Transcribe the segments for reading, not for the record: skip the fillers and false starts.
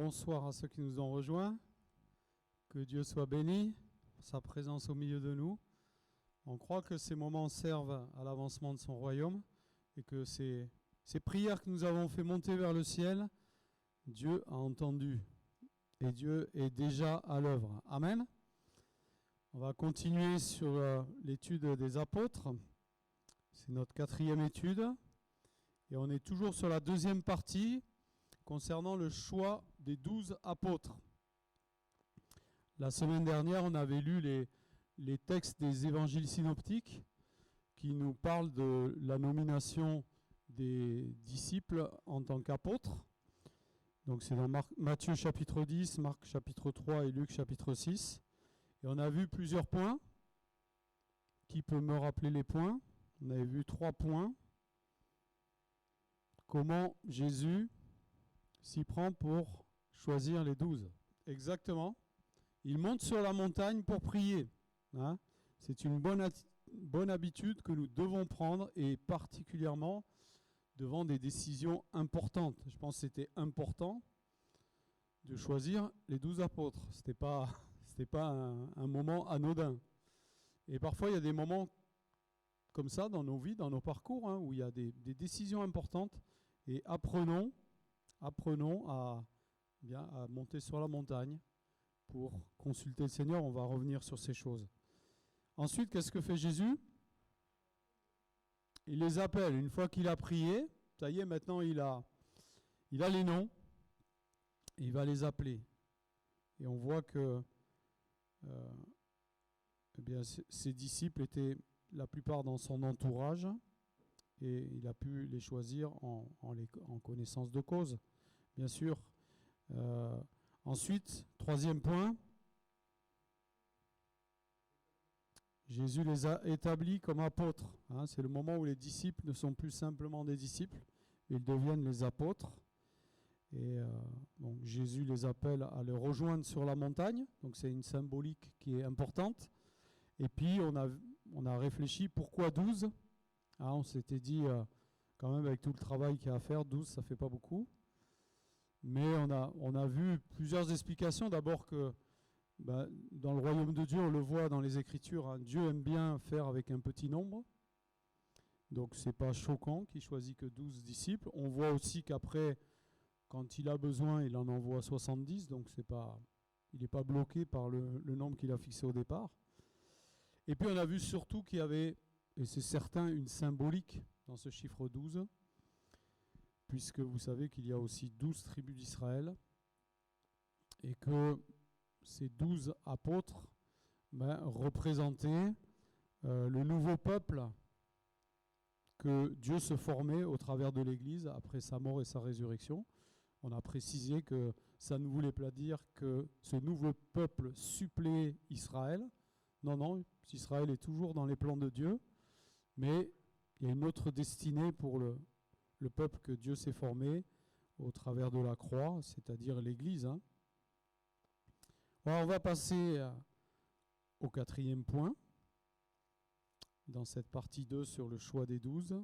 Bonsoir à ceux qui nous ont rejoints. Que Dieu soit béni pour sa présence au milieu de nous. On croit que ces moments servent à l'avancement de son royaume et que ces prières que nous avons fait monter vers le ciel, Dieu a entendu et Dieu est déjà à l'œuvre. Amen. On va continuer sur l'étude des apôtres. C'est notre 4e étude et on est toujours sur la deuxième partie concernant le choix des 12 apôtres. La semaine dernière, on avait lu les textes des évangiles synoptiques qui nous parlent de la nomination des disciples en tant qu'apôtres. Donc c'est dans Matthieu chapitre 10, Marc chapitre 3 et Luc chapitre 6. Et on a vu plusieurs points. Qui peut me rappeler les points? On avait vu 3 points. Comment Jésus s'y prend pour choisir les 12. Exactement. Il monte sur la montagne pour prier. Hein? C'est une bonne habitude que nous devons prendre, et particulièrement devant des décisions importantes. Je pense que c'était important de choisir les 12 apôtres. C'était pas un moment anodin. Et parfois, il y a des moments comme ça dans nos vies, dans nos parcours, hein, où il y a des décisions importantes, et apprenons à monter sur la montagne pour consulter le Seigneur. On va revenir sur ces choses. Ensuite, qu'est-ce que fait Jésus? Il les appelle. Une fois qu'il a prié, ça y est, maintenant il a les noms. Et il va les appeler. Et on voit que ses disciples étaient la plupart dans son entourage. Et il a pu les choisir en connaissance de cause, bien sûr. Ensuite, 3e point, Jésus les a établis comme apôtres. Hein, c'est le moment où les disciples ne sont plus simplement des disciples, ils deviennent les apôtres. Et donc Jésus les appelle à le rejoindre sur la montagne. Donc c'est une symbolique qui est importante. Et puis on a réfléchi pourquoi 12. Ah, on s'était dit, quand même, avec tout le travail qu'il y a à faire, 12, ça ne fait pas beaucoup. Mais on a vu plusieurs explications. D'abord que dans le royaume de Dieu, on le voit dans les Écritures, hein, Dieu aime bien faire avec un petit nombre. Donc ce n'est pas choquant qu'il choisit que 12 disciples. On voit aussi qu'après, quand il a besoin, il en envoie 70. Donc il n'est pas bloqué par le nombre qu'il a fixé au départ. Et puis on a vu surtout qu'il y avait, et c'est certain, une symbolique dans ce chiffre 12, puisque vous savez qu'il y a aussi 12 tribus d'Israël, et que ces 12 apôtres représentaient le nouveau peuple que Dieu se formait au travers de l'Église après sa mort et sa résurrection. On a précisé que ça ne voulait pas dire que ce nouveau peuple suppléait Israël. Non, Israël est toujours dans les plans de Dieu. Mais il y a une autre destinée pour le peuple que Dieu s'est formé au travers de la croix, c'est-à-dire l'Église. Hein. Alors on va passer au 4e point, dans cette partie 2 sur le choix des 12.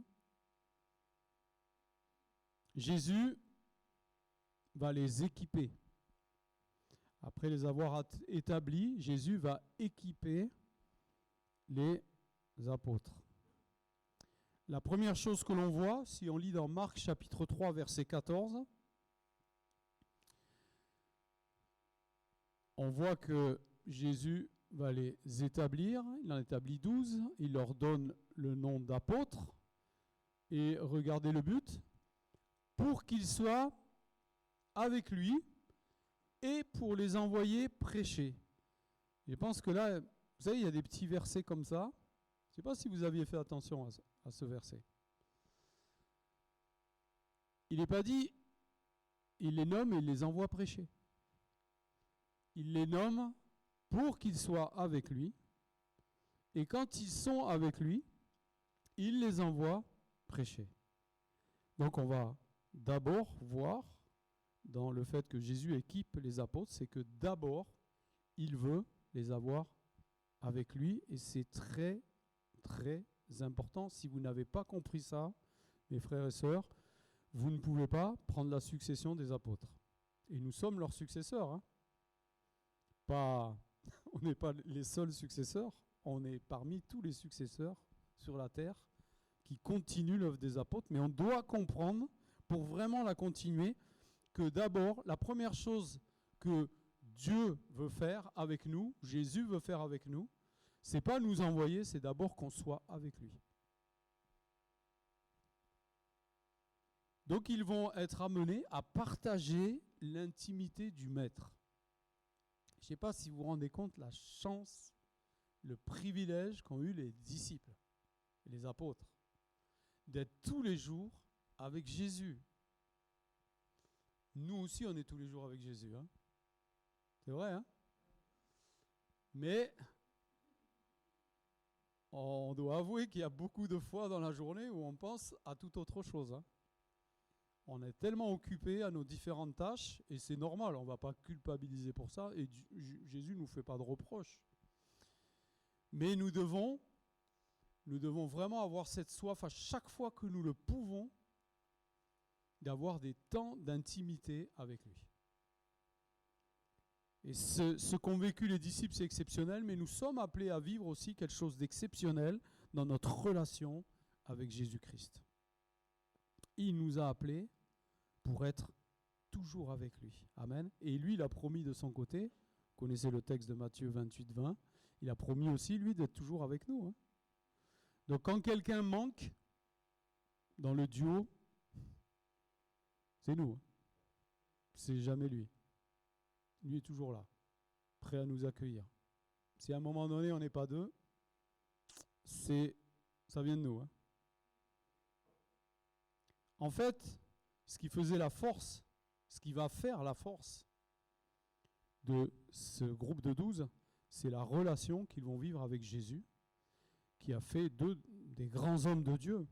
Jésus va les équiper. Après les avoir établis, Jésus va équiper les apôtres. La première chose que l'on voit, si on lit dans Marc chapitre 3, verset 14, on voit que Jésus va les établir. Il en établit 12. Il leur donne le nom d'apôtres. Et regardez le but, pour qu'ils soient avec lui et pour les envoyer prêcher. Je pense que là, vous savez, il y a des petits versets comme ça. Je ne sais pas si vous aviez fait attention à ce verset. Il n'est pas dit, il les nomme et il les envoie prêcher. Il les nomme pour qu'ils soient avec lui. Et quand ils sont avec lui, il les envoie prêcher. Donc on va d'abord voir dans le fait que Jésus équipe les apôtres, c'est que d'abord, il veut les avoir avec lui. Et c'est très, très important. Si vous n'avez pas compris ça, mes frères et sœurs, vous ne pouvez pas prendre la succession des apôtres. Et nous sommes leurs successeurs. Hein. Pas, on n'est pas les seuls successeurs, on est parmi tous les successeurs sur la terre qui continuent l'œuvre des apôtres, mais on doit comprendre, pour vraiment la continuer, que d'abord, la première chose que Dieu veut faire avec nous, Jésus veut faire avec nous, c'est pas nous envoyer, c'est d'abord qu'on soit avec lui. Donc ils vont être amenés à partager l'intimité du Maître. Je ne sais pas si vous vous rendez compte la chance, le privilège qu'ont eu les disciples, les apôtres, d'être tous les jours avec Jésus. Nous aussi, on est tous les jours avec Jésus. Hein. C'est vrai, hein? Mais on doit avouer qu'il y a beaucoup de fois dans la journée où on pense à toute autre chose. Hein. On est tellement occupé à nos différentes tâches, et c'est normal, on ne va pas culpabiliser pour ça, et Jésus ne nous fait pas de reproches. Mais nous devons vraiment avoir cette soif à chaque fois que nous le pouvons, d'avoir des temps d'intimité avec lui. Et ce qu'ont vécu les disciples, c'est exceptionnel, mais nous sommes appelés à vivre aussi quelque chose d'exceptionnel dans notre relation avec Jésus-Christ. Il nous a appelés pour être toujours avec lui. Amen. Et lui, il a promis de son côté, vous connaissez le texte de Matthieu 28, 20, il a promis aussi, lui, d'être toujours avec nous. Hein. Donc quand quelqu'un manque dans le duo, c'est nous. Hein. C'est jamais lui. Lui est toujours là, prêt à nous accueillir. Si à un moment donné, on n'est pas deux, ça vient de nous. Hein. En fait, ce qui faisait la force, ce qui va faire la force de ce groupe de 12, c'est la relation qu'ils vont vivre avec Jésus, qui a fait d'eux des grands hommes de Dieu.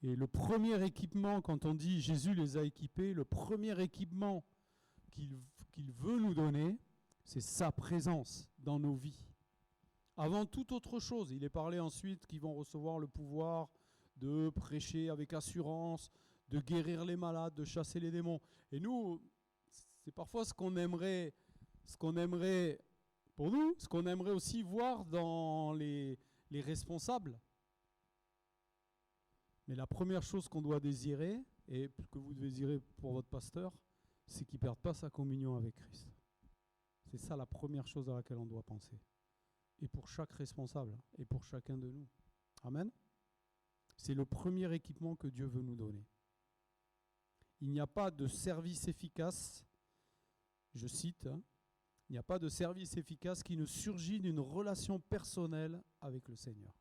Et le premier équipement, quand on dit Jésus les a équipés, le premier équipement qu'il veut nous donner, c'est sa présence dans nos vies. Avant toute autre chose, il est parlé ensuite qu'ils vont recevoir le pouvoir de prêcher avec assurance, de guérir les malades, de chasser les démons. Et nous, c'est parfois ce qu'on aimerait pour nous, ce qu'on aimerait aussi voir dans les responsables. Mais la première chose qu'on doit désirer, et que vous devez désirer pour votre pasteur, c'est qu'il ne perde pas sa communion avec Christ. C'est ça la première chose à laquelle on doit penser. Et pour chaque responsable, et pour chacun de nous. Amen. C'est le premier équipement que Dieu veut nous donner. Il n'y a pas de service efficace, je cite, hein, il n'y a pas de service efficace qui ne surgit d'une relation personnelle avec le Seigneur.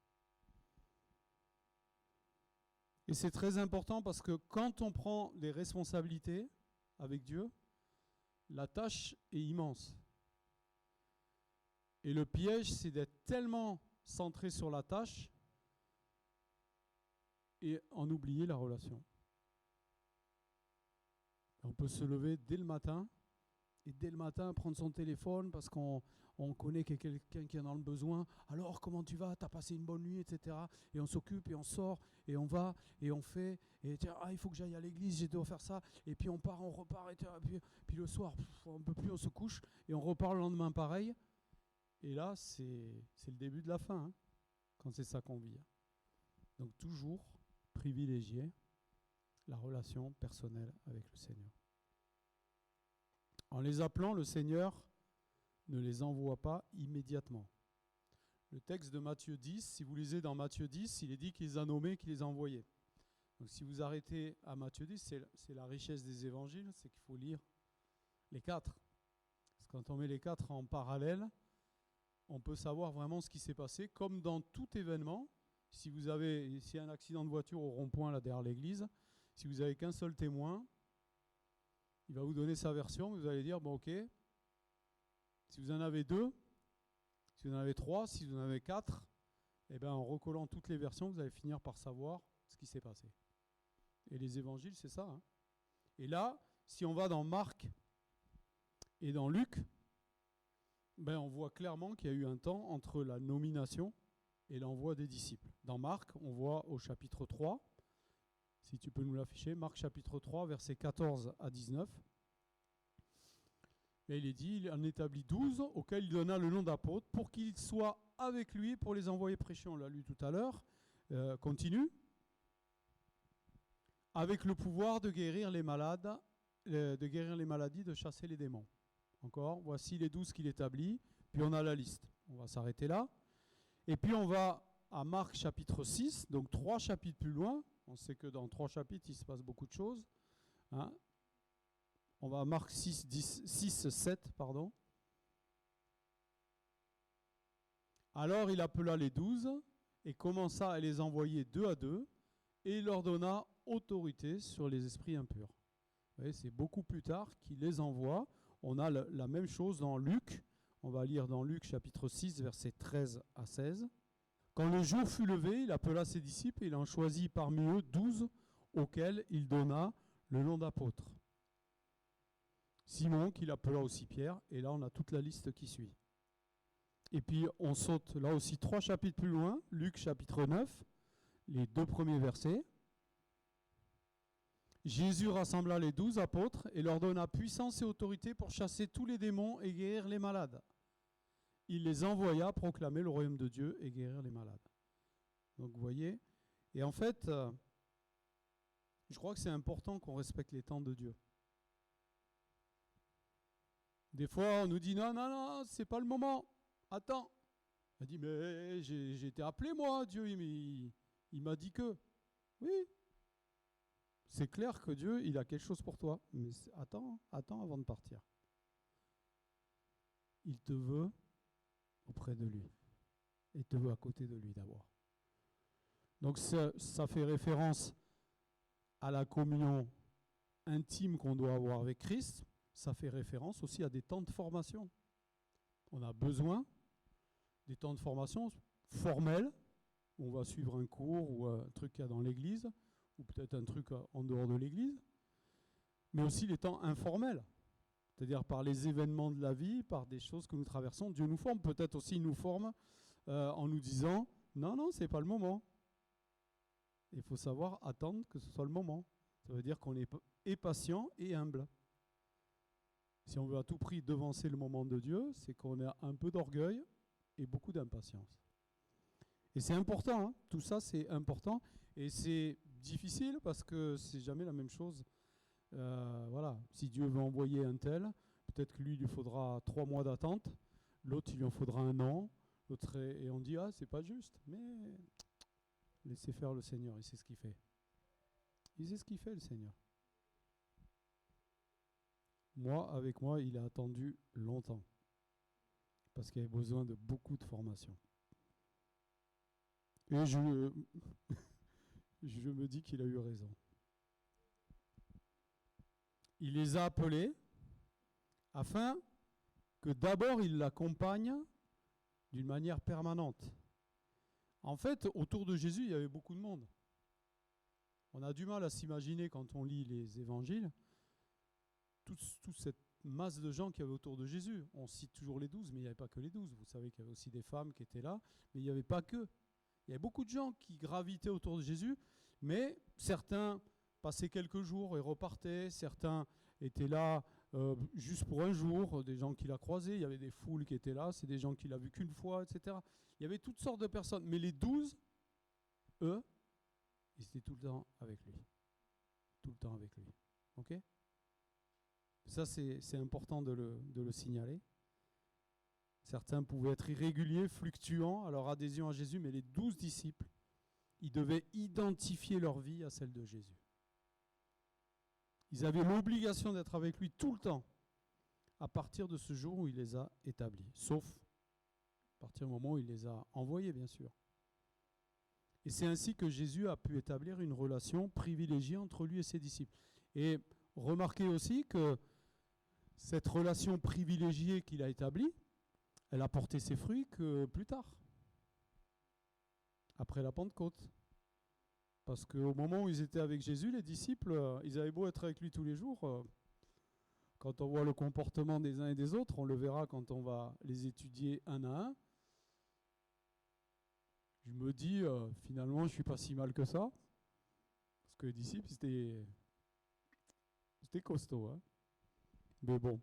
Et c'est très important parce que quand on prend des responsabilités avec Dieu, la tâche est immense. Et le piège, c'est d'être tellement centré sur la tâche et en oublier la relation. On peut se lever dès le matin, et dès le matin prendre son téléphone parce qu'on connaît quelqu'un qui est dans le besoin. Alors, comment tu vas? Tu as passé une bonne nuit, etc. Et on s'occupe, et on sort, et on va, et on fait. Et tiens, il faut que j'aille à l'église, j'ai dû faire ça. Et puis on part, on repart, et puis le soir, on ne peut plus, on se couche, et on repart le lendemain pareil. Et là, c'est le début de la fin, hein, quand c'est ça qu'on vit. Donc toujours privilégier la relation personnelle avec le Seigneur. En les appelant, le Seigneur ne les envoie pas immédiatement. Le texte de Matthieu 10, si vous lisez dans Matthieu 10, il est dit qu'il les a nommés, qu'il les a envoyés. Donc si vous arrêtez à Matthieu 10, c'est la richesse des évangiles, c'est qu'il faut lire les 4. Parce que quand on met les 4 en parallèle, on peut savoir vraiment ce qui s'est passé. Comme dans tout événement, s'il y a un accident de voiture au rond-point là derrière l'église, si vous n'avez qu'un seul témoin, il va vous donner sa version, vous allez dire, bon ok, si vous en avez 2, si vous en avez 3, si vous en avez 4, eh bien en recollant toutes les versions, vous allez finir par savoir ce qui s'est passé. Et les évangiles, c'est ça. Hein. Et là, si on va dans Marc et dans Luc, ben on voit clairement qu'il y a eu un temps entre la nomination et l'envoi des disciples. Dans Marc, on voit au chapitre 3, si tu peux nous l'afficher, Marc chapitre 3, versets 14 à 19. Et il est dit, il en établit 12 auxquels il donna le nom d'apôtres pour qu'ils soient avec lui pour les envoyer prêcher. On l'a lu tout à l'heure. Continue. Avec le pouvoir de guérir les malades, de guérir les maladies, de chasser les démons. Encore, voici les 12 qu'il établit. Puis on a la liste. On va s'arrêter là. Et puis on va à Marc chapitre 6, donc 3 chapitres plus loin. On sait que dans 3 chapitres, il se passe beaucoup de choses. Hein. On va à Marc 6, 7, pardon. Alors il appela les 12 et commença à les envoyer 2 à 2 et il leur donna autorité sur les esprits impurs. Vous voyez, c'est beaucoup plus tard qu'il les envoie. On a la même chose dans Luc. On va lire dans Luc chapitre 6, versets 13 à 16. Quand le jour fut levé, il appela ses disciples et il en choisit parmi eux 12 auxquels il donna le nom d'apôtres. Simon, qu'il appela aussi Pierre, et là on a toute la liste qui suit. Et puis on saute là aussi 3 chapitres plus loin, Luc chapitre 9, les 2 premiers versets. Jésus rassembla les 12 apôtres et leur donna puissance et autorité pour chasser tous les démons et guérir les malades. Il les envoya proclamer le royaume de Dieu et guérir les malades. Donc vous voyez, et en fait, je crois que c'est important qu'on respecte les temps de Dieu. Des fois, on nous dit non, c'est pas le moment. Attends. On dit mais j'ai été appelé moi, Dieu, il m'a dit que. Oui. C'est clair que Dieu, il a quelque chose pour toi. Mais attends avant de partir. Il te veut auprès de lui. Il te veut à côté de lui d'abord. Donc ça fait référence à la communion intime qu'on doit avoir avec Christ. Ça fait référence aussi à des temps de formation. On a besoin des temps de formation formels, où on va suivre un cours ou un truc qu'il y a dans l'église, ou peut-être un truc en dehors de l'église, mais aussi les temps informels, c'est-à-dire par les événements de la vie, par des choses que nous traversons. Dieu nous forme, peut-être aussi il nous forme en nous disant « Non, c'est pas le moment ». Il faut savoir attendre que ce soit le moment. Ça veut dire qu'on est patient et humble. Si on veut à tout prix devancer le moment de Dieu, c'est qu'on a un peu d'orgueil et beaucoup d'impatience. Et c'est important, hein. Tout ça c'est important. Et c'est difficile parce que c'est jamais la même chose. Voilà. Si Dieu veut envoyer un tel, peut-être que lui, il lui faudra 3 mois d'attente, l'autre, il lui en faudra 1 an, et on dit, c'est pas juste. Mais laissez faire le Seigneur, il sait ce qu'il fait. Il sait ce qu'il fait, le Seigneur. Avec moi, il a attendu longtemps. Parce qu'il avait besoin de beaucoup de formation. Et je me dis qu'il a eu raison. Il les a appelés afin que d'abord il l'accompagne d'une manière permanente. En fait, autour de Jésus, il y avait beaucoup de monde. On a du mal à s'imaginer quand on lit les évangiles, toute cette masse de gens qui avaient autour de Jésus. On cite toujours les 12, mais il n'y avait pas que les 12. Vous savez qu'il y avait aussi des femmes qui étaient là, mais il n'y avait pas que. Il y avait beaucoup de gens qui gravitaient autour de Jésus, mais certains passaient quelques jours et repartaient, certains étaient là juste pour un jour, des gens qu'il a croisés, il y avait des foules qui étaient là, c'est des gens qu'il a vus qu'une fois, etc. Il y avait toutes sortes de personnes, mais les 12, eux, ils étaient tout le temps avec lui. Tout le temps avec lui. Ok ? Ça, c'est important de le signaler. Certains pouvaient être irréguliers, fluctuants à leur adhésion à Jésus, mais les 12 disciples, ils devaient identifier leur vie à celle de Jésus. Ils avaient l'obligation d'être avec lui tout le temps, à partir de ce jour où il les a établis, sauf à partir du moment où il les a envoyés, bien sûr. Et c'est ainsi que Jésus a pu établir une relation privilégiée entre lui et ses disciples. Et remarquez aussi que cette relation privilégiée qu'il a établie, elle a porté ses fruits que plus tard, après la Pentecôte. Parce qu'au moment où ils étaient avec Jésus, les disciples, ils avaient beau être avec lui tous les jours. Quand on voit le comportement des uns et des autres, on le verra quand on va les étudier un à un. Je me dis, finalement, je ne suis pas si mal que ça. Parce que les disciples, c'était costaud. Hein. Mais bon,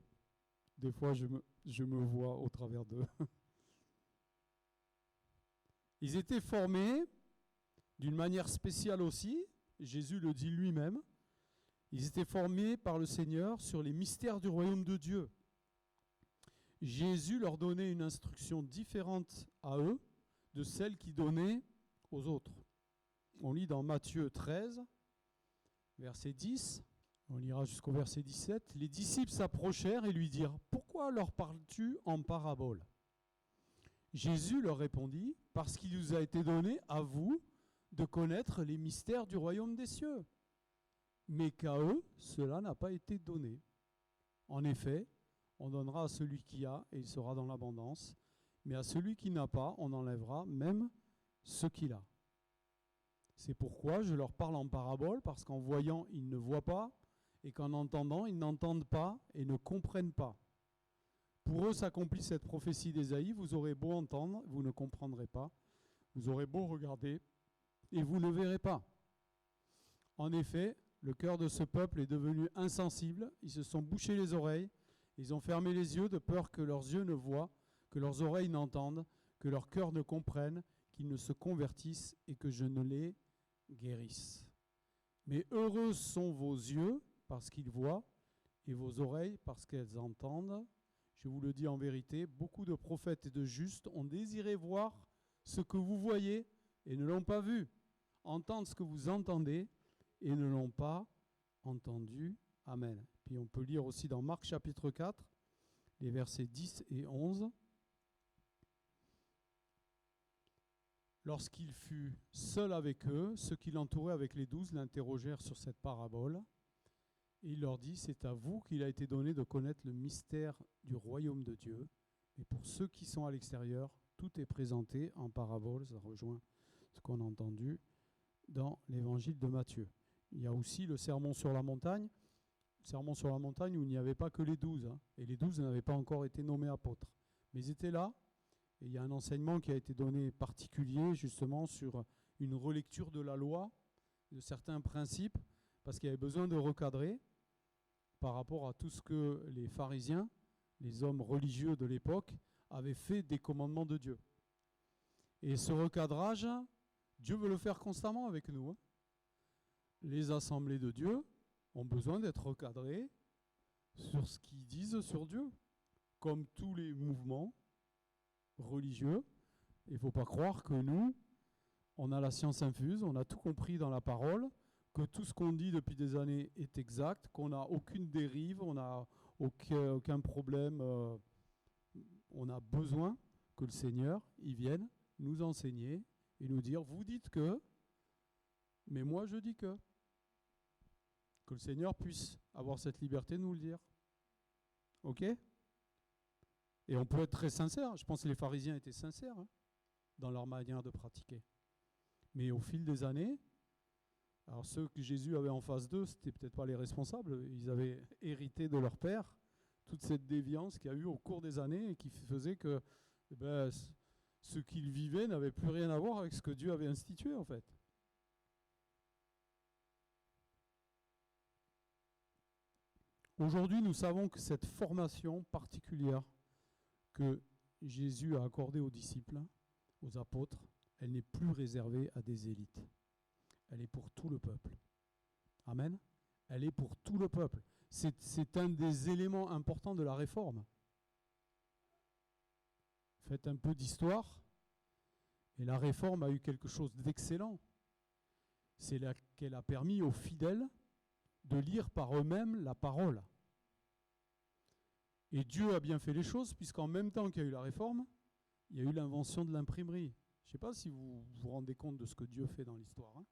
Des fois, je me vois au travers d'eux. Ils étaient formés d'une manière spéciale aussi, Jésus le dit lui-même, ils étaient formés par le Seigneur sur les mystères du royaume de Dieu. Jésus leur donnait une instruction différente à eux de celle qu'il donnait aux autres. On lit dans Matthieu 13, verset 10, on lira jusqu'au verset 17. Les disciples s'approchèrent et lui dirent « Pourquoi leur parles-tu en parabole ?» Jésus leur répondit « Parce qu'il vous a été donné à vous de connaître les mystères du royaume des cieux, mais qu'à eux, cela n'a pas été donné. En effet, on donnera à celui qui a et il sera dans l'abondance, mais à celui qui n'a pas, on enlèvera même ce qu'il a. C'est pourquoi je leur parle en parabole, parce qu'en voyant, ils ne voient pas, et qu'en entendant, ils n'entendent pas et ne comprennent pas. Pour eux s'accomplit cette prophétie d'Ésaïe, vous aurez beau entendre, vous ne comprendrez pas, vous aurez beau regarder, et vous ne verrez pas. En effet, le cœur de ce peuple est devenu insensible, ils se sont bouchés les oreilles, ils ont fermé les yeux de peur que leurs yeux ne voient, que leurs oreilles n'entendent, que leur cœur ne comprenne, qu'ils ne se convertissent et que je ne les guérisse. Mais heureux sont vos yeux parce qu'ils voient et vos oreilles parce qu'elles entendent. Je vous le dis en vérité, beaucoup de prophètes et de justes ont désiré voir ce que vous voyez et ne l'ont pas vu, entendre ce que vous entendez et ne l'ont pas entendu. Amen. Puis on peut lire aussi dans Marc chapitre 4, les versets 10 et 11. Lorsqu'il fut seul avec eux, ceux qui l'entouraient avec les 12 l'interrogèrent sur cette parabole. Et il leur dit, c'est à vous qu'il a été donné de connaître le mystère du royaume de Dieu. Et pour ceux qui sont à l'extérieur, tout est présenté en parabole. Ça rejoint ce qu'on a entendu dans l'évangile de Matthieu. Il y a aussi le sermon sur la montagne. Le sermon sur la montagne où il n'y avait pas que les 12. Et les 12 n'avaient pas encore été nommés apôtres. Mais ils étaient là. Et il y a un enseignement qui a été donné particulier justement sur une relecture de la loi, de certains principes, parce qu'il y avait besoin de recadrer par rapport à tout ce que les pharisiens, les hommes religieux de l'époque, avaient fait des commandements de Dieu. Et ce recadrage, Dieu veut le faire constamment avec nous. Les assemblées de Dieu ont besoin d'être recadrées sur ce qu'ils disent sur Dieu, comme tous les mouvements religieux. Il ne faut pas croire que nous, on a la science infuse, on a tout compris dans la parole, que tout ce qu'on dit depuis des années est exact, qu'on n'a aucune dérive, on n'a aucun problème. On a besoin que le Seigneur y vienne nous enseigner et nous dire, vous dites que, mais moi je dis que. Que le Seigneur puisse avoir cette liberté de nous le dire. Ok ? Et on peut être très sincère. Je pense que les pharisiens étaient sincères dans leur manière de pratiquer. Mais au fil des années, alors ceux que Jésus avait en face d'eux, ce n'étaient peut-être pas les responsables. Ils avaient hérité de leur père toute cette déviance qu'il y a eu au cours des années et qui faisait que ce qu'ils vivaient n'avait plus rien à voir avec ce que Dieu avait institué en fait. Aujourd'hui, nous savons que cette formation particulière que Jésus a accordée aux disciples, aux apôtres, elle n'est plus réservée à des élites. Elle est pour tout le peuple. Amen. Elle est pour tout le peuple. C'est un des éléments importants de la réforme. Faites un peu d'histoire, et la réforme a eu quelque chose d'excellent. C'est qu'elle a permis aux fidèles de lire par eux-mêmes la parole. Et Dieu a bien fait les choses, puisqu'en même temps qu'il y a eu la réforme, il y a eu l'invention de l'imprimerie. Je ne sais pas si vous vous rendez compte de ce que Dieu fait dans l'histoire.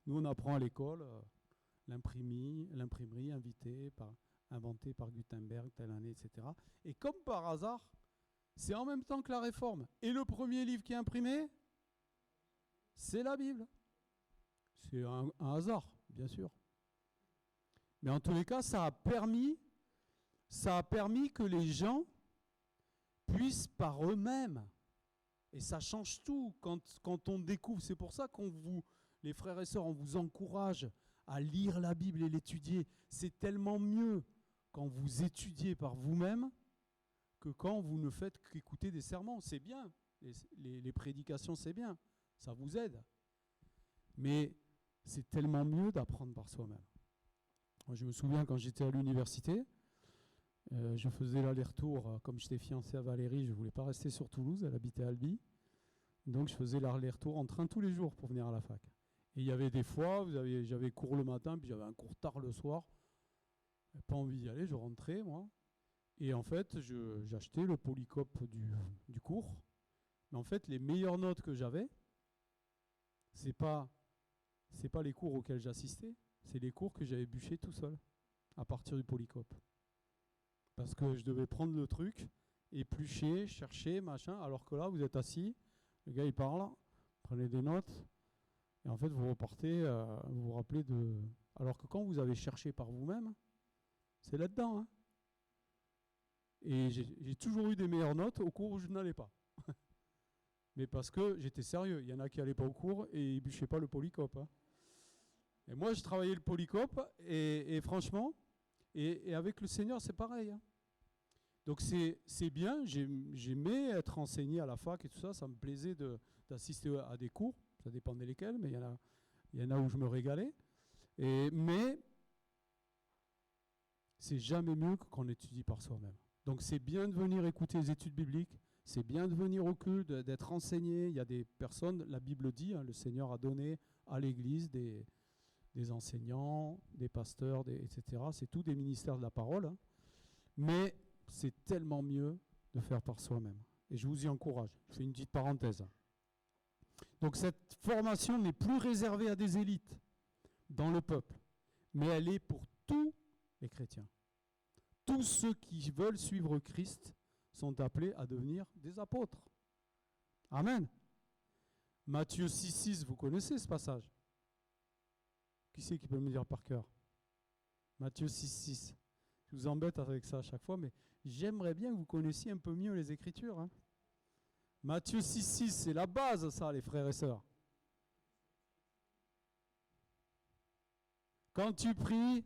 Nous, on apprend à l'école l'imprimerie inventée par Gutenberg, telle année, etc. Et comme par hasard, c'est en même temps que la réforme. Et le premier livre qui est imprimé, c'est la Bible. C'est un hasard, bien sûr. Mais en tous les cas, ça a permis que les gens puissent par eux-mêmes. Et ça change tout quand on découvre. C'est pour ça les frères et sœurs, on vous encourage à lire la Bible et l'étudier. C'est tellement mieux quand vous étudiez par vous-même que quand vous ne faites qu'écouter des sermons. C'est bien, les prédications, c'est bien, ça vous aide. Mais c'est tellement mieux d'apprendre par soi-même. Moi, je me souviens quand j'étais à l'université, je faisais l'aller-retour, comme j'étais fiancé à Valérie, je ne voulais pas rester sur Toulouse, elle habitait à Albi. Donc je faisais l'aller-retour en train tous les jours pour venir à la fac. Et il y avait des fois, j'avais cours le matin, puis j'avais un cours tard le soir. J'avais pas envie d'y aller, je rentrais, moi. Et en fait, j'achetais le polycope du cours. Mais en fait, les meilleures notes que j'avais, c'est pas les cours auxquels j'assistais, c'est les cours que j'avais bûchés tout seul, à partir du polycope. Parce que je devais prendre le truc, éplucher, chercher, machin, alors que là, vous êtes assis, le gars, il parle, prenez des notes, et en fait, vous repartez, vous vous rappelez de... Alors que quand vous avez cherché par vous-même, c'est là-dedans. Hein. Et j'ai toujours eu des meilleures notes au cours où je n'allais pas. Mais parce que j'étais sérieux. Il y en a qui n'allaient pas au cours et ils bûchaient pas le polycope. Hein. Et moi, je travaillais le polycope, et franchement, et avec le Seigneur, c'est pareil. Hein. Donc c'est bien, j'aimais être enseigné à la fac et tout ça, ça me plaisait d'assister à des cours, ça dépendait lesquels, mais il y en a où je me régalais. Mais c'est jamais mieux que qu'on étudie par soi-même. Donc c'est bien de venir écouter les études bibliques, c'est bien de venir au culte, d'être enseigné. Il y a des personnes, la Bible dit, hein, le Seigneur a donné à l'Église des enseignants, des pasteurs, etc. C'est tous des ministères de la parole. Hein. Mais c'est tellement mieux de faire par soi-même. Et je vous y encourage. Je fais une petite parenthèse. Donc cette formation n'est plus réservée à des élites dans le peuple, mais elle est pour tous les chrétiens. Tous ceux qui veulent suivre Christ sont appelés à devenir des apôtres. Amen. Matthieu 6,6, vous connaissez ce passage? Qui c'est qui peut me dire par cœur? Matthieu 6,6. Je vous embête avec ça à chaque fois, mais j'aimerais bien que vous connaissiez un peu mieux les Écritures. Hein. Matthieu 6,6, c'est la base, ça, les frères et sœurs. Quand tu pries,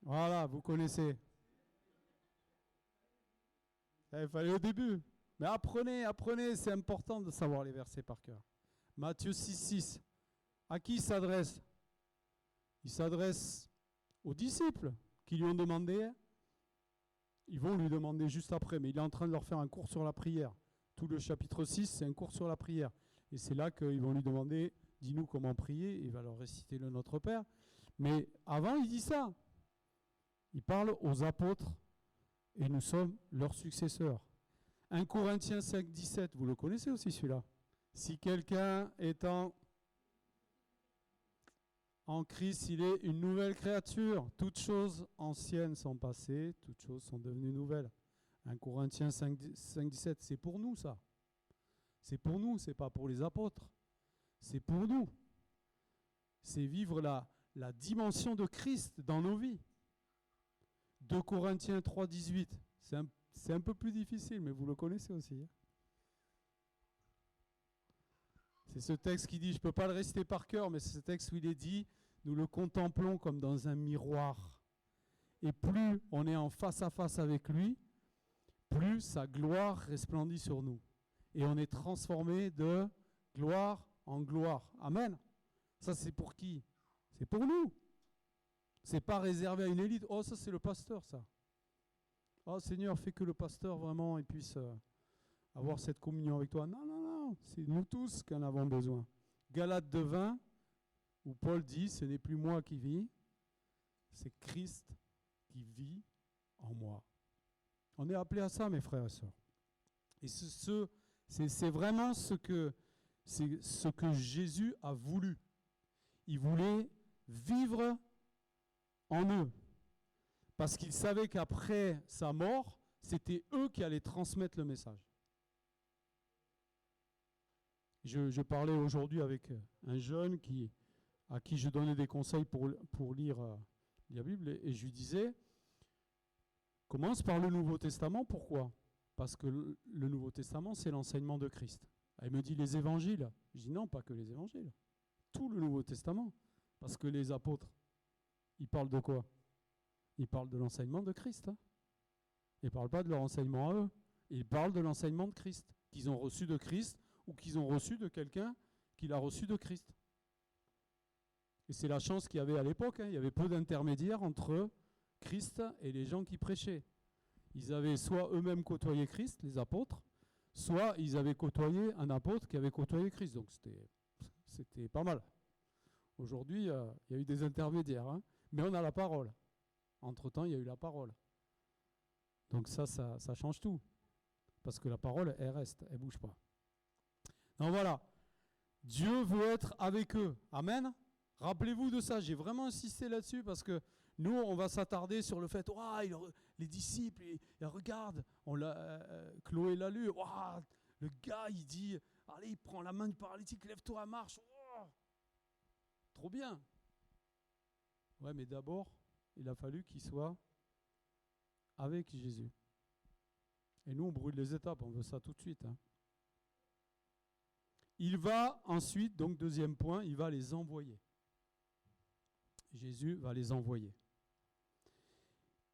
voilà, vous connaissez. Il fallait au début. Mais apprenez, c'est important de savoir les versets par cœur. Matthieu 6,6. À qui il s'adresse? Il s'adresse aux disciples qui lui ont demandé. Ils vont lui demander juste après, mais il est en train de leur faire un cours sur la prière. Tout le chapitre 6, c'est un cours sur la prière. Et c'est là qu'ils vont lui demander, dis-nous comment prier, et il va leur réciter le Notre Père. Mais avant, il dit ça. Il parle aux apôtres, et nous sommes leurs successeurs. 1 Corinthiens 5, 17, vous le connaissez aussi celui-là. Si quelqu'un est en Christ, il est une nouvelle créature. Toutes choses anciennes sont passées, toutes choses sont devenues nouvelles. 1 Corinthiens 5, 17, c'est pour nous ça. C'est pour nous, c'est pas pour les apôtres. C'est pour nous. C'est vivre la dimension de Christ dans nos vies. 2 Corinthiens 3, 18, c'est un peu plus difficile, mais vous le connaissez aussi. Hein. C'est ce texte qui dit, je ne peux pas le réciter par cœur, mais c'est ce texte où il est dit, nous le contemplons comme dans un miroir. Et plus on est en face à face avec lui, plus sa gloire resplendit sur nous. Et on est transformé de gloire en gloire. Amen. Ça, c'est pour qui? C'est pour nous. C'est pas réservé à une élite. Oh, ça, c'est le pasteur, ça. Oh, Seigneur, fais que le pasteur, vraiment, il puisse avoir cette communion avec toi. Non, non, non. C'est nous tous qui en avons besoin. Galates 2:20, où Paul dit, ce n'est plus moi qui vis, c'est Christ qui vit en moi. On est appelé à ça, mes frères et sœurs. Et c'est vraiment ce que Jésus a voulu. Il voulait vivre en eux. Parce qu'il savait qu'après sa mort, c'était eux qui allaient transmettre le message. Je parlais aujourd'hui avec un jeune à qui je donnais des conseils pour lire la Bible, et je lui disais, commence par le Nouveau Testament, pourquoi? Parce que le Nouveau Testament, c'est l'enseignement de Christ. Elle me dit les évangiles. Je dis non, pas que les évangiles. Tout le Nouveau Testament. Parce que les apôtres, ils parlent de quoi? Il parle de l'enseignement de Christ. Hein. Il ne parle pas de leur enseignement à eux. Il parle de l'enseignement de Christ, qu'ils ont reçu de Christ ou qu'ils ont reçu de quelqu'un qui l'a reçu de Christ. Et c'est la chance qu'il y avait à l'époque. Hein. Il y avait peu d'intermédiaires entre Christ et les gens qui prêchaient. Ils avaient soit eux-mêmes côtoyé Christ, les apôtres, soit ils avaient côtoyé un apôtre qui avait côtoyé Christ. Donc c'était pas mal. Aujourd'hui, il y a eu des intermédiaires, hein, mais on a la parole. Entre-temps, il y a eu la parole. Donc ça change tout. Parce que la parole, elle reste, elle ne bouge pas. Donc voilà, Dieu veut être avec eux. Amen. Rappelez-vous de ça, j'ai vraiment insisté là-dessus parce que nous, on va s'attarder sur le fait, les disciples, ils regardent, Chloé l'a lu, le gars, il dit, allez, il prend la main du paralytique, lève-toi, marche. Trop bien. Ouais, mais d'abord, il a fallu qu'il soit avec Jésus. Et nous, on brûle les étapes, on veut ça tout de suite. Hein. Il va ensuite, donc deuxième point, il va les envoyer. Jésus va les envoyer.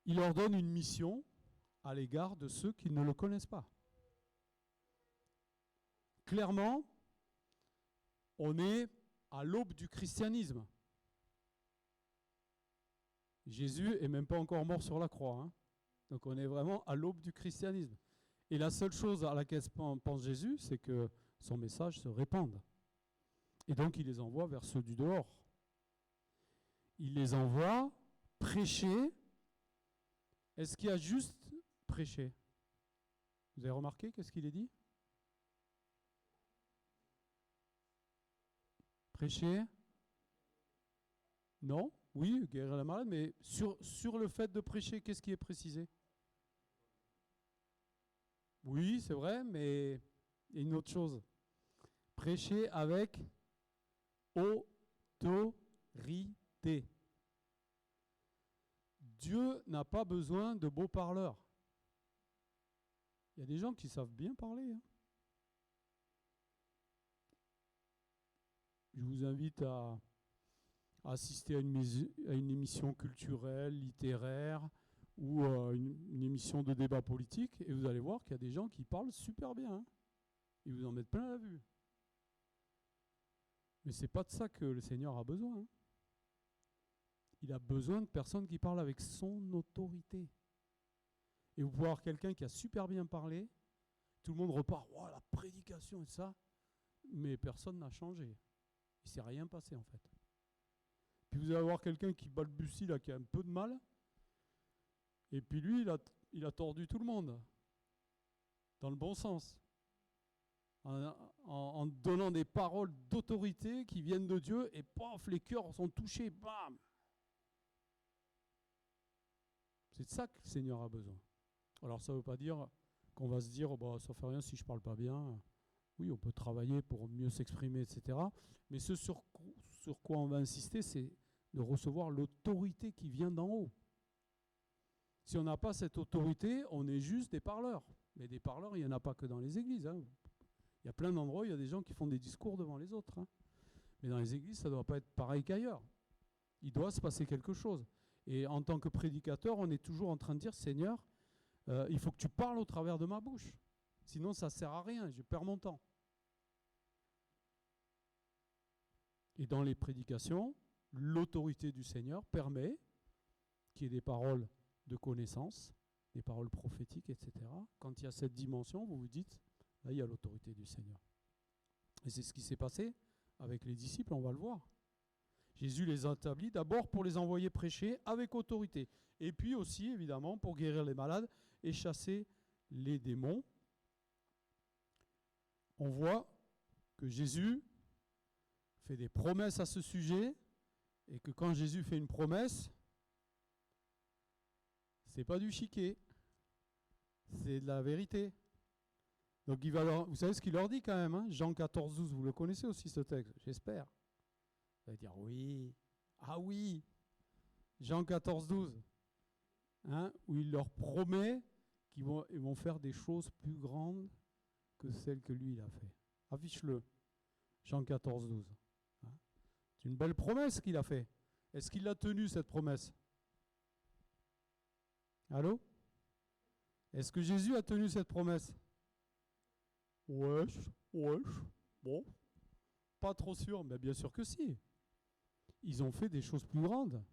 Il leur donne une mission à l'égard de ceux qui ne le connaissent pas. Clairement, on est à l'aube du christianisme. Jésus n'est même pas encore mort sur la croix. Hein. Donc on est vraiment à l'aube du christianisme. Et la seule chose à laquelle pense Jésus, c'est que son message se répande. Et donc il les envoie vers ceux du dehors. Il les envoie prêcher. Est-ce qu'il y a juste prêcher? Vous avez remarqué qu'est-ce qu'il est dit? Prêcher? Non? Oui, guérir les malades, mais sur le fait de prêcher, qu'est-ce qui est précisé? Oui, c'est vrai, mais il y a une autre chose. Prêcher avec autorité. Dieu n'a pas besoin de beaux parleurs. Il y a des gens qui savent bien parler. Hein. Je vous invite à assister à une émission culturelle, littéraire ou une émission de débat politique et vous allez voir qu'il y a des gens qui parlent super bien. Hein. Ils vous en mettent plein la vue. Mais ce n'est pas de ça que le Seigneur a besoin. Hein. Il a besoin de personnes qui parlent avec son autorité. Et vous pouvez avoir quelqu'un qui a super bien parlé, tout le monde repart, oh, la prédication et ça, mais personne n'a changé. Il ne s'est rien passé en fait. Puis vous allez avoir quelqu'un qui balbutie, là, qui a un peu de mal, et puis lui, il a tordu tout le monde, dans le bon sens, en donnant des paroles d'autorité qui viennent de Dieu, et paf, les cœurs sont touchés, bam. C'est de ça que le Seigneur a besoin. Alors ça ne veut pas dire qu'on va se dire, bah, ça ne fait rien si je ne parle pas bien. Oui, on peut travailler pour mieux s'exprimer, etc. Mais ce sur quoi on va insister, c'est de recevoir l'autorité qui vient d'en haut. Si on n'a pas cette autorité, on est juste des parleurs. Mais des parleurs, il n'y en a pas que dans les églises. Hein. Il y a plein d'endroits où il y a des gens qui font des discours devant les autres. Hein. Mais dans les églises, ça ne doit pas être pareil qu'ailleurs. Il doit se passer quelque chose. Et en tant que prédicateur, on est toujours en train de dire, Seigneur, il faut que tu parles au travers de ma bouche. Sinon, ça ne sert à rien, je perds mon temps. Et dans les prédications, l'autorité du Seigneur permet qu'il y ait des paroles de connaissance, des paroles prophétiques, etc. Quand il y a cette dimension, vous vous dites, là, il y a l'autorité du Seigneur. Et c'est ce qui s'est passé avec les disciples, on va le voir. Jésus les a établis d'abord pour les envoyer prêcher avec autorité. Et puis aussi, évidemment, pour guérir les malades et chasser les démons. On voit que Jésus fait des promesses à ce sujet et que quand Jésus fait une promesse, c'est pas du chiquet, c'est de la vérité. Donc vous savez ce qu'il leur dit quand même, hein? Jean 14, 12, vous le connaissez aussi ce texte, j'espère. Vous allez dire oui, ah oui, Jean 14, 12, hein, où il leur promet qu'ils vont faire des choses plus grandes que celles que lui il a fait. Affiche-le, Jean 14, 12. Hein. C'est une belle promesse qu'il a fait. Est-ce qu'il a tenu cette promesse? Allô? Est-ce que Jésus a tenu cette promesse? Wesh, bon, pas trop sûr, mais bien sûr que si. Ils ont fait des choses plus grandes.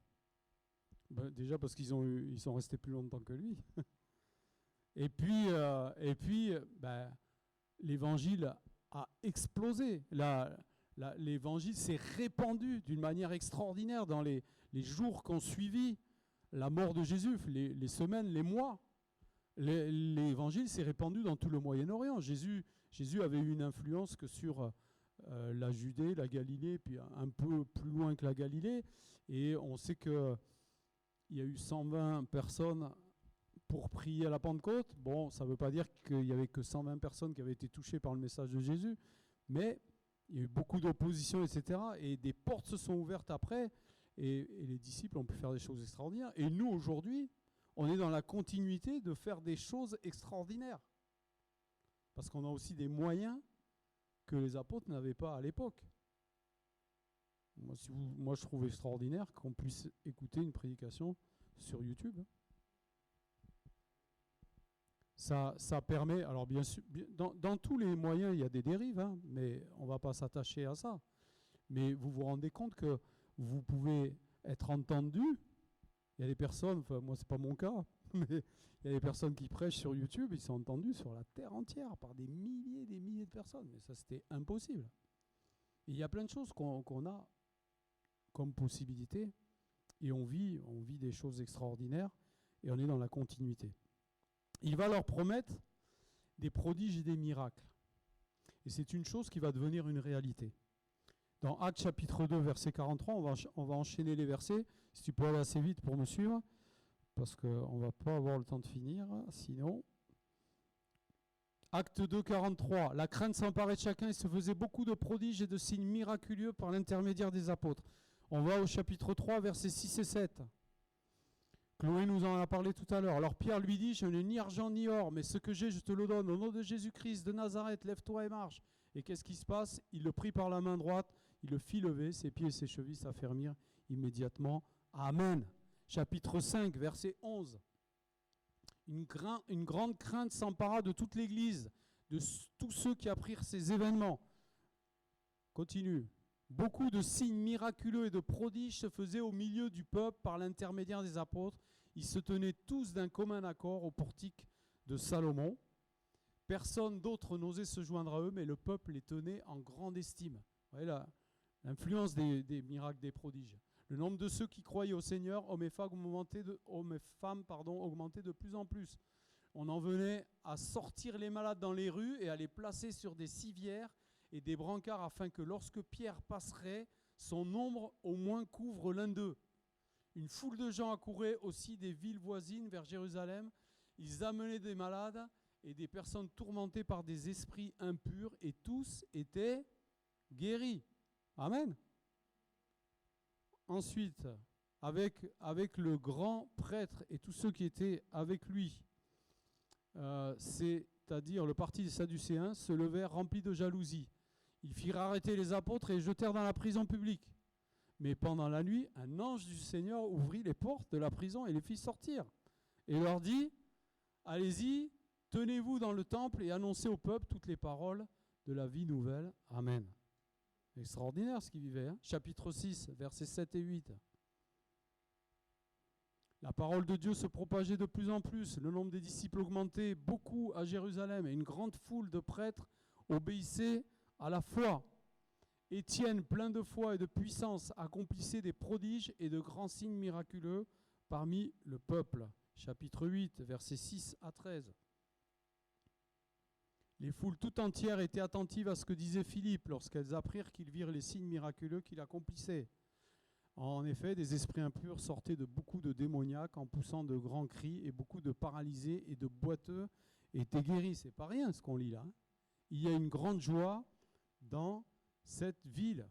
Ben, déjà parce qu'ils sont restés plus longtemps que lui. Et puis, ben, l'évangile a explosé. L'évangile s'est répandu d'une manière extraordinaire dans les jours qui ont suivi la mort de Jésus, les semaines, les mois. L'évangile s'est répandu dans tout le Moyen-Orient. Jésus avait eu une influence que sur la Judée, la Galilée, puis un peu plus loin que la Galilée. Et on sait qu'il y a eu 120 personnes pour prier à la Pentecôte. Bon, ça ne veut pas dire qu'il n'y avait que 120 personnes qui avaient été touchées par le message de Jésus, mais il y a eu beaucoup d'opposition, etc. Et des portes se sont ouvertes après, et les disciples ont pu faire des choses extraordinaires. Et nous, aujourd'hui, on est dans la continuité de faire des choses extraordinaires. Parce qu'on a aussi des moyens que les apôtres n'avaient pas à l'époque. Moi, je trouve extraordinaire qu'on puisse écouter une prédication sur YouTube. Ça permet, alors bien sûr, dans tous les moyens, il y a des dérives, hein, mais on ne va pas s'attacher à ça. Mais vous vous rendez compte que vous pouvez être entendu. Il y a des personnes, enfin moi c'est pas mon cas, mais il y a des personnes qui prêchent sur YouTube, ils sont entendus sur la terre entière par des milliers de personnes. Mais ça c'était impossible. Et il y a plein de choses qu'on a comme possibilité, et on vit des choses extraordinaires, et on est dans la continuité. Il va leur promettre des prodiges et des miracles. Et c'est une chose qui va devenir une réalité. Dans Actes chapitre 2, verset 43, on va enchaîner les versets. Si tu peux aller assez vite pour me suivre, parce qu'on ne va pas avoir le temps de finir, sinon. Acte 2, 43. La crainte s'emparait de chacun et se faisait beaucoup de prodiges et de signes miraculeux par l'intermédiaire des apôtres. On va au chapitre 3, versets 6 et 7. Chloé nous en a parlé tout à l'heure. Alors Pierre lui dit, je n'ai ni argent ni or, mais ce que j'ai, je te le donne. Au nom de Jésus-Christ de Nazareth, lève-toi et marche. Et qu'est-ce qui se passe? Il le prit par la main droite, il le fit lever, ses pieds et ses chevilles s'affermirent immédiatement. Amen. Chapitre 5, verset 11. Une grande crainte s'empara de toute l'Église, de tous ceux qui apprirent ces événements. Continue. Beaucoup de signes miraculeux et de prodiges se faisaient au milieu du peuple par l'intermédiaire des apôtres. Ils se tenaient tous d'un commun accord au portique de Salomon. Personne d'autre n'osait se joindre à eux, mais le peuple les tenait en grande estime. Vous voyez l'influence des miracles, des prodiges. Le nombre de ceux qui croyaient au Seigneur, hommes et femmes, augmentait de plus en plus. On en venait à sortir les malades dans les rues et à les placer sur des civières et des brancards afin que lorsque Pierre passerait, son ombre au moins couvre l'un d'eux. Une foule de gens accourait aussi des villes voisines vers Jérusalem. Ils amenaient des malades et des personnes tourmentées par des esprits impurs et tous étaient guéris. Amen. Ensuite, avec le grand prêtre et tous ceux qui étaient avec lui, c'est-à-dire le parti des Sadducéens, se levèrent remplis de jalousie. Ils firent arrêter les apôtres et les jetèrent dans la prison publique. Mais pendant la nuit, un ange du Seigneur ouvrit les portes de la prison et les fit sortir. Et leur dit, allez-y, tenez-vous dans le temple et annoncez au peuple toutes les paroles de la vie nouvelle. Amen. Extraordinaire ce qu'ils vivaient. Hein. Chapitre 6, versets 7 et 8. La parole de Dieu se propageait de plus en plus. Le nombre des disciples augmentait beaucoup à Jérusalem et une grande foule de prêtres obéissait à la foi. Étienne, plein de foi et de puissance, accomplissait des prodiges et de grands signes miraculeux parmi le peuple. Chapitre 8, versets 6 à 13. Les foules tout entières étaient attentives à ce que disait Philippe lorsqu'elles apprirent qu'ils virent les signes miraculeux qu'il accomplissait. En effet, des esprits impurs sortaient de beaucoup de démoniaques en poussant de grands cris et beaucoup de paralysés et de boiteux étaient guéris. C'est pas rien ce qu'on lit là. Il y a une grande joie dans cette ville.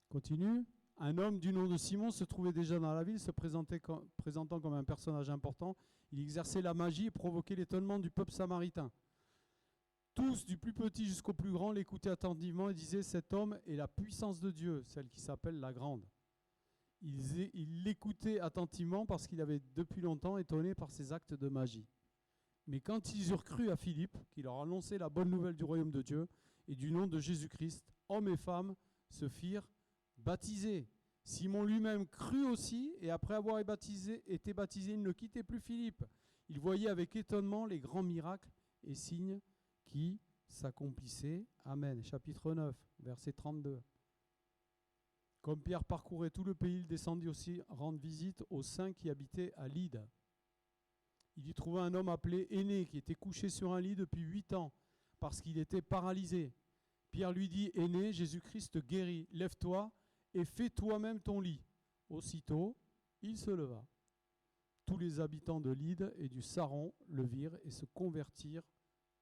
Continue. Un homme du nom de Simon se trouvait déjà dans la ville, se présentant comme un personnage important. Il exerçait la magie et provoquait l'étonnement du peuple samaritain. Tous, du plus petit jusqu'au plus grand, l'écoutaient attentivement et disaient « Cet homme est la puissance de Dieu, celle qui s'appelle la grande ». Ils l'écoutaient attentivement parce qu'il avait depuis longtemps étonné par ses actes de magie. Mais quand ils eurent cru à Philippe, qui leur annonçait la bonne nouvelle du royaume de Dieu et du nom de Jésus-Christ, hommes et femmes se firent baptiser. Simon lui-même crut aussi, et après avoir été baptisé, il ne quittait plus Philippe. Il voyait avec étonnement les grands miracles et signes qui s'accomplissaient. Amen. Chapitre 9, verset 32. Comme Pierre parcourait tout le pays, il descendit aussi rendre visite aux saints qui habitaient à Lyde. Il y trouva un homme appelé Énée, qui était couché sur un lit depuis 8 ans, parce qu'il était paralysé. Pierre lui dit, Énée, Jésus-Christ te guérit, lève-toi et fais toi-même ton lit. Aussitôt, il se leva. Tous les habitants de Lyde et du Saron le virent et se convertirent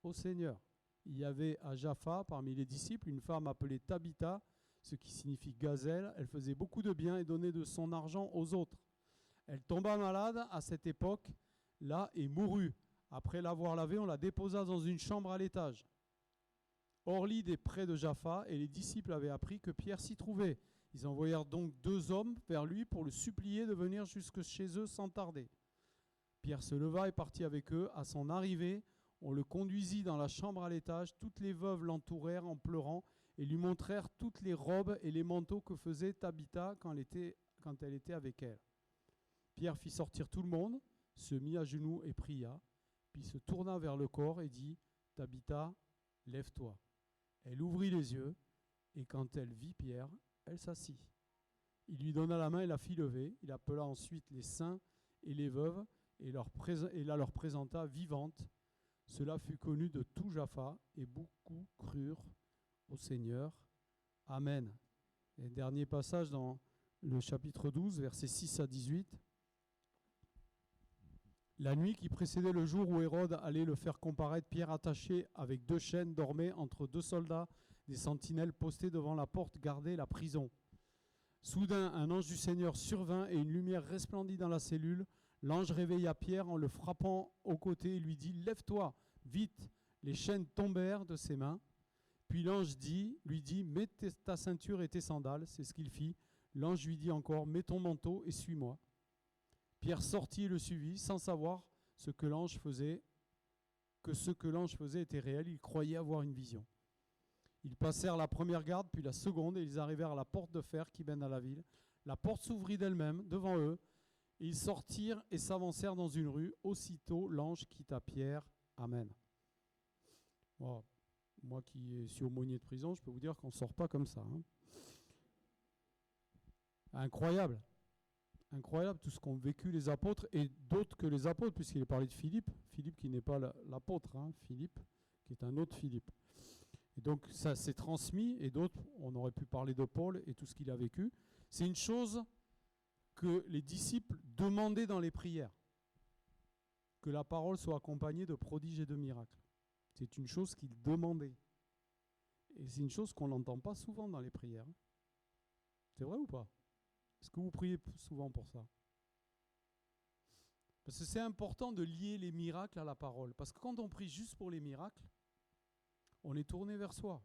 au Seigneur. Il y avait à Jaffa, parmi les disciples, une femme appelée Tabitha, ce qui signifie gazelle. Elle faisait beaucoup de bien et donnait de son argent aux autres. Elle tomba malade à cette époque-là et mourut. Après l'avoir lavée, on la déposa dans une chambre à l'étage. Or, Lyde est près de Jaffa, et les disciples avaient appris que Pierre s'y trouvait. Ils envoyèrent donc 2 hommes vers lui pour le supplier de venir jusque chez eux sans tarder. Pierre se leva et partit avec eux. À son arrivée, on le conduisit dans la chambre à l'étage. Toutes les veuves l'entourèrent en pleurant et lui montrèrent toutes les robes et les manteaux que faisait Tabitha quand elle était avec elle. Pierre fit sortir tout le monde, se mit à genoux et pria, puis se tourna vers le corps et dit « Tabitha, lève-toi ». Elle ouvrit les yeux, et quand elle vit Pierre, elle s'assit. Il lui donna la main et la fit lever. Il appela ensuite les saints et les veuves et la leur présenta vivante. Cela fut connu de tout Jaffa, et beaucoup crurent au Seigneur. Amen. Et dernier passage dans le chapitre 12, versets 6 à 18. La nuit qui précédait le jour où Hérode allait le faire comparaître, Pierre, attaché avec 2 chaînes, dormait entre 2 soldats, des sentinelles postés devant la porte, gardaient la prison. Soudain, un ange du Seigneur survint et une lumière resplendit dans la cellule. L'ange réveilla Pierre en le frappant au côté et lui dit « Lève-toi, vite !» Les chaînes tombèrent de ses mains. Puis l'ange lui dit « Mets ta ceinture et tes sandales ». C'est ce qu'il fit. L'ange lui dit encore « Mets ton manteau et suis-moi ». Pierre sortit et le suivit, sans savoir que ce que l'ange faisait était réel. Il croyait avoir une vision. Ils passèrent la première garde, puis la seconde, et ils arrivèrent à la porte de fer qui mène à la ville. La porte s'ouvrit d'elle-même devant eux, et ils sortirent et s'avancèrent dans une rue. Aussitôt, l'ange quitta Pierre. Amen. Bon, moi qui suis aumônier de prison, je peux vous dire qu'on ne sort pas comme ça. Incroyable. Incroyable tout ce qu'ont vécu les apôtres, et d'autres que les apôtres, puisqu'il est parlé de Philippe. Philippe qui n'est pas l'apôtre, Philippe qui est un autre Philippe. Et donc ça s'est transmis, et d'autres, on aurait pu parler de Paul et tout ce qu'il a vécu. C'est une chose que les disciples demandaient dans les prières, que la parole soit accompagnée de prodiges et de miracles. C'est une chose qu'ils demandaient. Et c'est une chose qu'on n'entend pas souvent dans les prières. C'est vrai ou pas ? Est-ce que vous priez souvent pour ça ? Parce que c'est important de lier les miracles à la parole. Parce que quand on prie juste pour les miracles, on est tourné vers soi.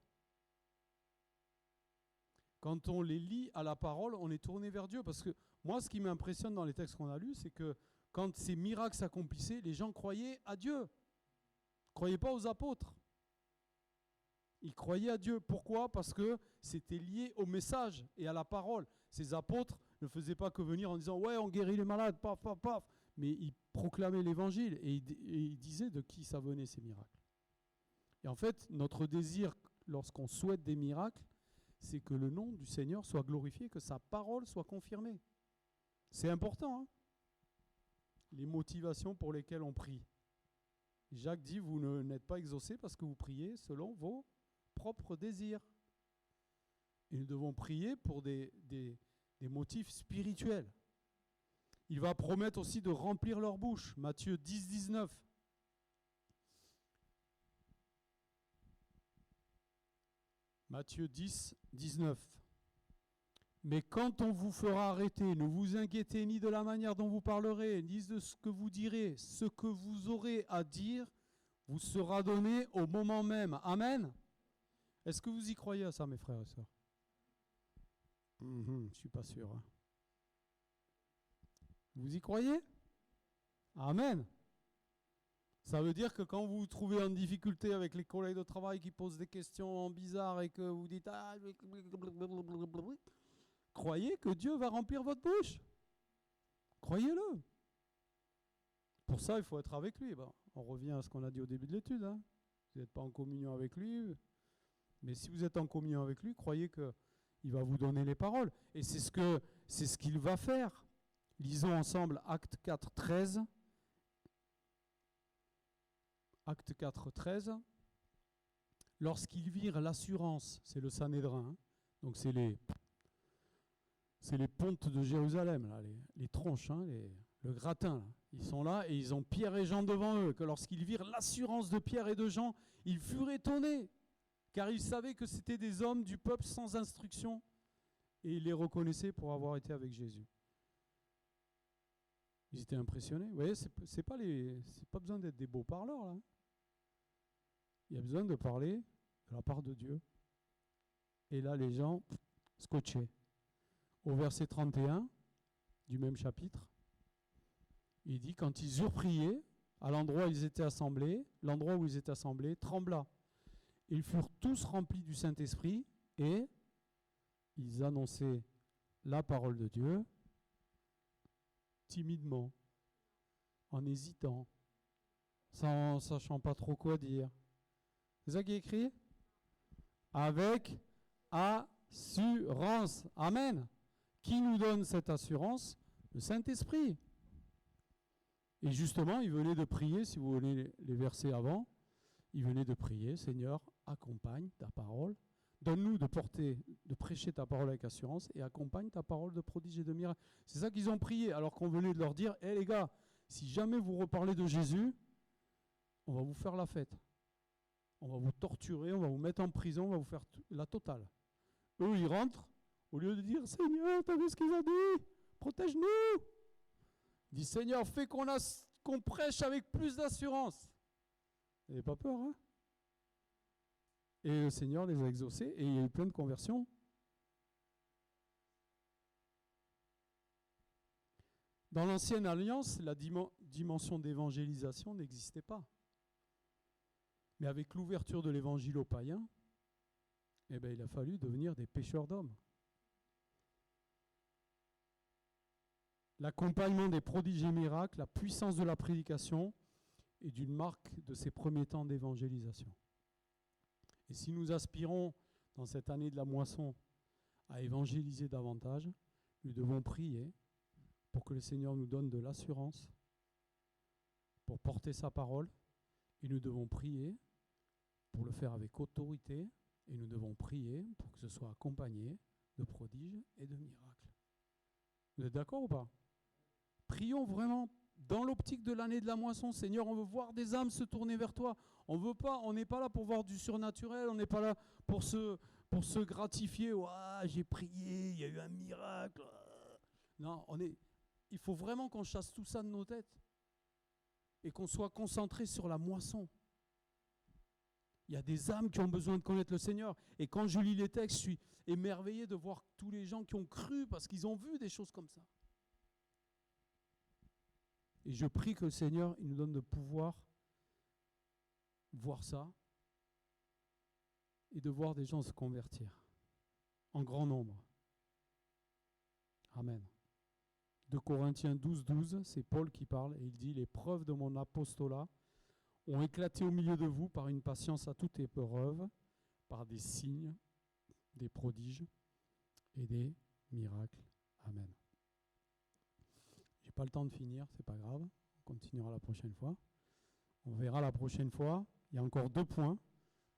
Quand on les lie à la parole, on est tourné vers Dieu. Parce que moi, ce qui m'impressionne dans les textes qu'on a lus, c'est que quand ces miracles s'accomplissaient, les gens croyaient à Dieu. Ils ne croyaient pas aux apôtres. Ils croyaient à Dieu. Pourquoi ? Parce que c'était lié au message et à la parole. Ces apôtres ne faisaient pas que venir en disant « Ouais, on guérit les malades, paf, paf, paf ». Mais ils proclamaient l'évangile et ils disaient de qui ça venait, ces miracles. Et en fait, notre désir, lorsqu'on souhaite des miracles, c'est que le nom du Seigneur soit glorifié, que sa parole soit confirmée. C'est important, les motivations pour lesquelles on prie. Jacques dit, vous n'êtes pas exaucés parce que vous priez selon vos propres désirs. Et nous devons prier pour des motifs spirituels. Il va promettre aussi de remplir leur bouche. Matthieu 10, 19. Matthieu 10, 19. Mais quand on vous fera arrêter, ne vous inquiétez ni de la manière dont vous parlerez, ni de ce que vous direz. Ce que vous aurez à dire vous sera donné au moment même. Amen. Est-ce que vous y croyez à ça, mes frères et sœurs ? Je ne suis pas sûr. Vous y croyez? Amen. Ça veut dire que quand vous vous trouvez en difficulté avec les collègues de travail qui posent des questions bizarres et que vous dites ah, croyez que Dieu va remplir votre bouche. Croyez-le. Pour ça, il faut être avec lui. Bon, on revient à ce qu'on a dit au début de l'étude. Hein. Vous n'êtes pas en communion avec lui. Mais si vous êtes en communion avec lui, croyez qu'il va vous donner les paroles. Et c'est ce qu'il va faire. Lisons ensemble Acte 4, 13. Acte 4, 13. Lorsqu'ils virent l'assurance, c'est le Sanhédrin, hein, donc c'est les pontes de Jérusalem, là, les tronches, hein, le gratin. Là. Ils sont là et ils ont Pierre et Jean devant eux. Que lorsqu'ils virent l'assurance de Pierre et de Jean, ils furent étonnés, car ils savaient que c'était des hommes du peuple sans instruction, et ils les reconnaissaient pour avoir été avec Jésus. Ils étaient impressionnés. Vous voyez, c'est pas besoin d'être des beaux parleurs, là. Il y a besoin de parler de la part de Dieu. Et là, les gens scotchaient. Au verset 31 du même chapitre, il dit, quand ils eurent prié, à l'endroit où ils étaient assemblés, trembla. Ils furent tous remplis du Saint-Esprit et ils annonçaient la parole de Dieu timidement, en hésitant, sans sachant pas trop quoi dire. C'est ça qui est écrit? Avec assurance. Amen. Qui nous donne cette assurance? Le Saint-Esprit. Et justement, il venait de prier, si vous voulez les versets avant, il venait de prier, Seigneur, accompagne ta parole, donne-nous de prêcher ta parole avec assurance et accompagne ta parole de prodiges et de miracles. C'est ça qu'ils ont prié, alors qu'on venait de leur dire, hé les gars, si jamais vous reparlez de Jésus, on va vous faire la fête. On va vous torturer, on va vous mettre en prison, on va vous faire la totale. Eux, ils rentrent, au lieu de dire, Seigneur, t'as vu ce qu'ils ont dit? Protège-nous. Ils disent, Seigneur, fais qu'on prêche avec plus d'assurance. Vous n'avez pas peur, hein? Et le Seigneur les a exaucés et il y a eu plein de conversions. Dans l'Ancienne Alliance, la dimension d'évangélisation n'existait pas. Mais avec l'ouverture de l'évangile aux païens, eh ben, il a fallu devenir des pêcheurs d'hommes. L'accompagnement des prodiges et miracles, la puissance de la prédication est d'une marque de ces premiers temps d'évangélisation. Et si nous aspirons, dans cette année de la moisson, à évangéliser davantage, nous devons prier pour que le Seigneur nous donne de l'assurance pour porter sa parole. Et nous devons prier pour le faire avec autorité. Et nous devons prier pour que ce soit accompagné de prodiges et de miracles. Vous êtes d'accord ou pas? Prions vraiment dans l'optique de l'année de la moisson. Seigneur, on veut voir des âmes se tourner vers toi. On n'est pas là pour voir du surnaturel, on n'est pas là pour se gratifier. Ouah, j'ai prié, il y a eu un miracle. Non, il faut vraiment qu'on chasse tout ça de nos têtes et qu'on soit concentré sur la moisson. Il y a des âmes qui ont besoin de connaître le Seigneur. Et quand je lis les textes, je suis émerveillé de voir tous les gens qui ont cru parce qu'ils ont vu des choses comme ça. Et je prie que le Seigneur il nous donne de pouvoir voir ça et de voir des gens se convertir en grand nombre. Amen. 2 Corinthiens 12, 12, c'est Paul qui parle et il dit « Les preuves de mon apostolat ont éclaté au milieu de vous par une patience à toute épreuve, par des signes, des prodiges et des miracles. Amen. » J'ai pas le temps de finir, c'est pas grave. On continuera la prochaine fois. On verra la prochaine fois. Il y a encore 2 points.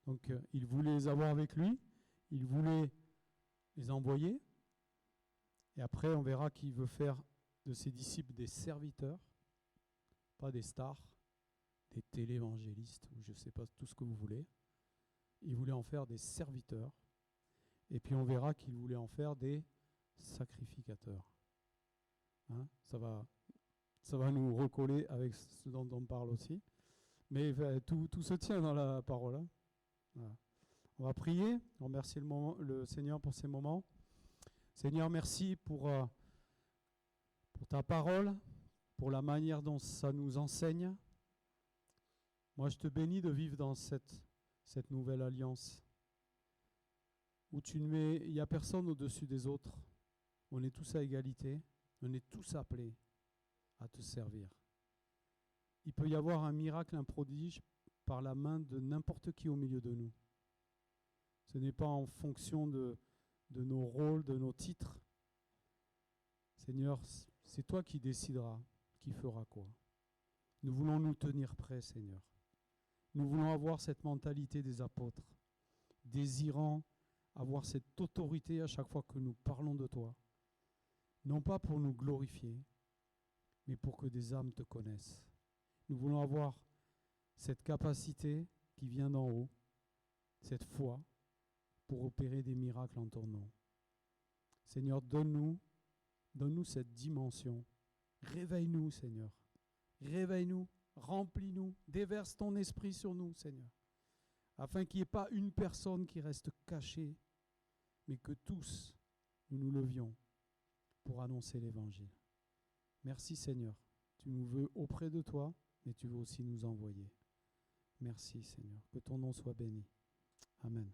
Donc, il voulait les avoir avec lui. Il voulait les envoyer. Et après, on verra qu'il veut faire de ses disciples des serviteurs, pas des stars, des télévangélistes, ou je ne sais pas tout ce que vous voulez. Il voulait en faire des serviteurs. Et puis, on verra qu'il voulait en faire des sacrificateurs. Hein, ça va nous recoller avec ce dont on parle aussi. Mais tout se tient dans la parole. Hein. Voilà. On va prier, remercier le Seigneur pour ces moments. Seigneur, merci pour pour ta parole, pour la manière dont ça nous enseigne. Moi, je te bénis de vivre dans cette nouvelle alliance où il n'y a personne au-dessus des autres. On est tous à égalité, on est tous appelés à te servir. Il peut y avoir un miracle, un prodige par la main de n'importe qui au milieu de nous. Ce n'est pas en fonction de nos rôles, de nos titres. Seigneur, c'est toi qui décideras qui fera quoi. Nous voulons nous tenir prêts, Seigneur. Nous voulons avoir cette mentalité des apôtres, désirant avoir cette autorité à chaque fois que nous parlons de toi. Non pas pour nous glorifier, mais pour que des âmes te connaissent. Nous voulons avoir cette capacité qui vient d'en haut, cette foi, pour opérer des miracles en ton nom. Seigneur, donne-nous cette dimension. Réveille-nous, Seigneur. Réveille-nous, remplis-nous, déverse ton esprit sur nous, Seigneur, afin qu'il n'y ait pas une personne qui reste cachée, mais que tous, nous nous levions pour annoncer l'Évangile. Merci, Seigneur. Tu nous veux auprès de toi, mais tu veux aussi nous envoyer. Merci, Seigneur. Que ton nom soit béni. Amen.